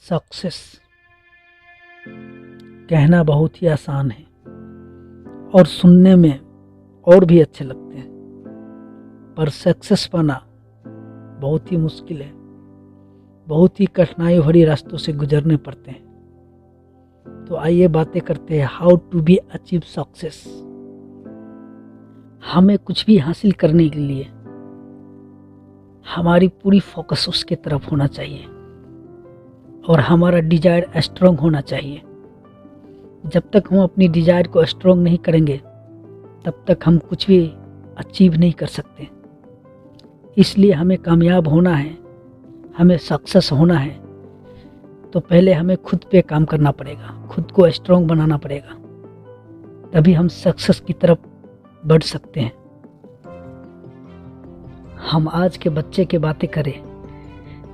Success कहना बहुत ही आसान है और सुनने में और भी अच्छे लगते हैं, पर सक्सेस पाना बहुत ही मुश्किल है। बहुत ही कठिनाई भरी रास्तों से गुजरने पड़ते हैं। तो आइए बातें करते हैं how to be achieve success. हमें कुछ भी हासिल करने के लिए हमारी पूरी फोकस उसके तरफ होना चाहिए और हमारा डिजायर स्ट्रॉन्ग होना चाहिए। जब तक हम अपनी डिजायर को स्ट्रॉन्ग नहीं करेंगे तब तक हम कुछ भी अचीव नहीं कर सकते। इसलिए हमें कामयाब होना है, हमें सक्सेस होना है, तो पहले हमें खुद पे काम करना पड़ेगा, खुद को स्ट्रॉन्ग बनाना पड़ेगा, तभी हम सक्सेस की तरफ बढ़ सकते हैं। हम आज के बच्चे की बातें करें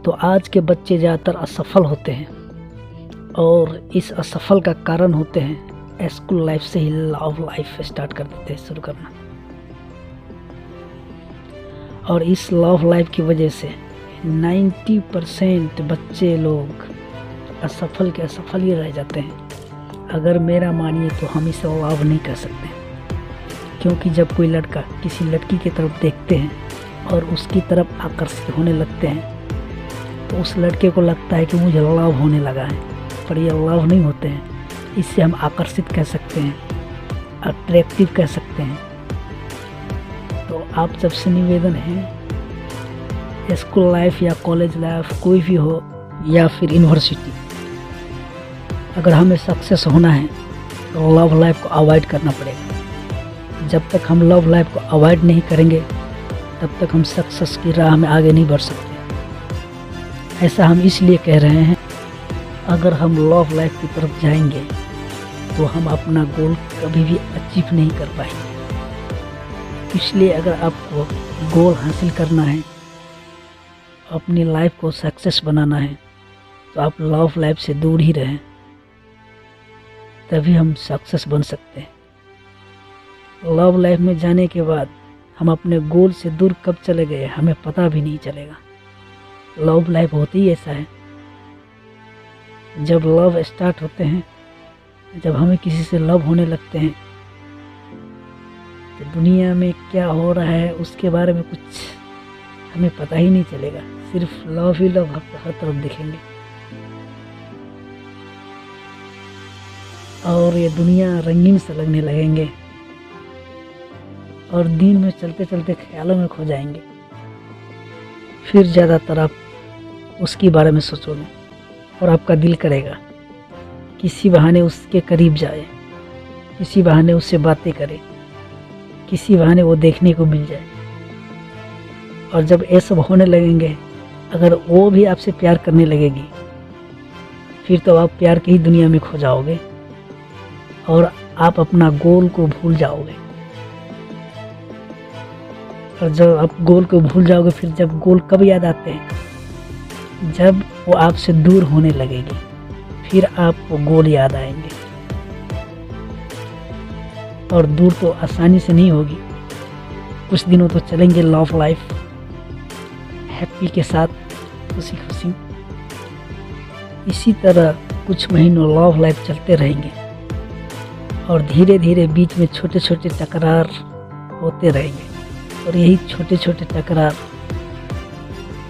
तो आज के बच्चे ज़्यादातर असफल होते हैं और इस असफल का कारण होते हैं स्कूल लाइफ से ही लव लाइफ स्टार्ट कर देते हैं, शुरू करना। और इस लव लाइफ की वजह से 90% बच्चे लोग असफल के असफल ही रह जाते हैं। अगर मेरा मानिए तो हम इसे लव नहीं कर सकते, क्योंकि जब कोई लड़का किसी लड़की की तरफ देखते हैं और उसकी तरफ आकर्षित होने लगते हैं तो उस लड़के को लगता है कि मुझे लव होने लगा है, पर ये लव नहीं होते हैं। इससे हम आकर्षित कह सकते हैं, अट्रैक्टिव कह सकते हैं। तो आप सबसे निवेदन है, स्कूल लाइफ या कॉलेज लाइफ कोई भी हो या फिर यूनिवर्सिटी, अगर हमें सक्सेस होना है तो लव लाइफ को अवॉइड करना पड़ेगा। जब तक हम लव लाइफ को अवॉइड नहीं करेंगे तब तक हम सक्सेस की राह में आगे नहीं बढ़ सकते। ऐसा हम इसलिए कह रहे हैं, अगर हम लव लाइफ की तरफ जाएंगे तो हम अपना गोल कभी भी अचीव नहीं कर पाएंगे। इसलिए अगर आपको गोल हासिल करना है, अपनी लाइफ को सक्सेस बनाना है, तो आप लव लाइफ से दूर ही रहें, तभी हम सक्सेस बन सकते हैं। लव लाइफ में जाने के बाद हम अपने गोल से दूर कब चले गए हमें पता भी नहीं चलेगा। लव लाइफ होती ही ऐसा है, जब लव स्टार्ट होते हैं, जब हमें किसी से लव होने लगते हैं तो दुनिया में क्या हो रहा है उसके बारे में कुछ हमें पता ही नहीं चलेगा। सिर्फ लव ही लव हर तरफ दिखेंगे और ये दुनिया रंगीन से लगने लगेंगे और दिन में चलते चलते ख्यालों में खो जाएंगे। फिर ज़्यादातर आप उसके बारे में सोचोगे और आपका दिल करेगा किसी बहाने उसके करीब जाए, किसी बहाने उससे बातें करे, किसी बहाने वो देखने को मिल जाए। और जब ये सब होने लगेंगे, अगर वो भी आपसे प्यार करने लगेगी, फिर तो आप प्यार की ही दुनिया में खो जाओगे और आप अपना गोल को भूल जाओगे। और जब आप गोल को भूल जाओगे, फिर जब गोल कब याद आते हैं, जब वो आपसे दूर होने लगेगी, फिर आपको गोल याद आएंगे। और दूर तो आसानी से नहीं होगी, कुछ दिनों तो चलेंगे लव लाइफ हैप्पी के साथ, खुशी खुशी। इसी तरह कुछ महीनों लव लाइफ चलते रहेंगे और धीरे धीरे बीच में छोटे छोटे टकरार होते रहेंगे और यही छोटे छोटे टकरार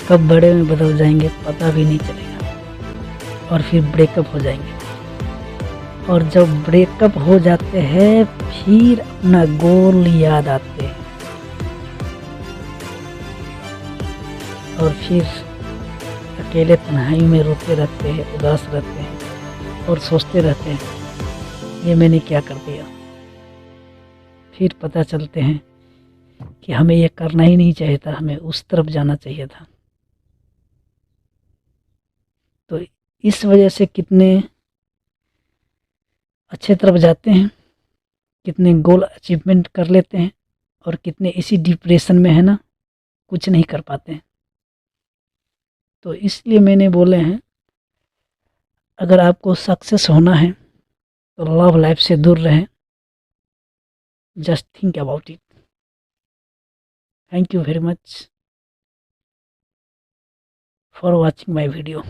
कब बड़े में बदल जाएंगे पता भी नहीं चलेगा और फिर ब्रेकअप हो जाएंगे। और जब ब्रेकअप हो जाते हैं फिर अपना गोल याद आते हैं और फिर अकेले तन्हाई में रोते रहते हैं, उदास रहते हैं और सोचते रहते हैं ये मैंने क्या कर दिया। फिर पता चलते हैं कि हमें ये करना ही नहीं चाहिए था, हमें उस तरफ जाना चाहिए था। तो इस वजह से कितने अच्छे तरफ जाते हैं, कितने गोल अचीवमेंट कर लेते हैं और कितने इसी डिप्रेशन में है ना, कुछ नहीं कर पाते हैं। तो इसलिए मैंने बोले हैं, अगर आपको सक्सेस होना है तो लव लाइफ से दूर रहें। Just think about it. Thank you very much for watching my video.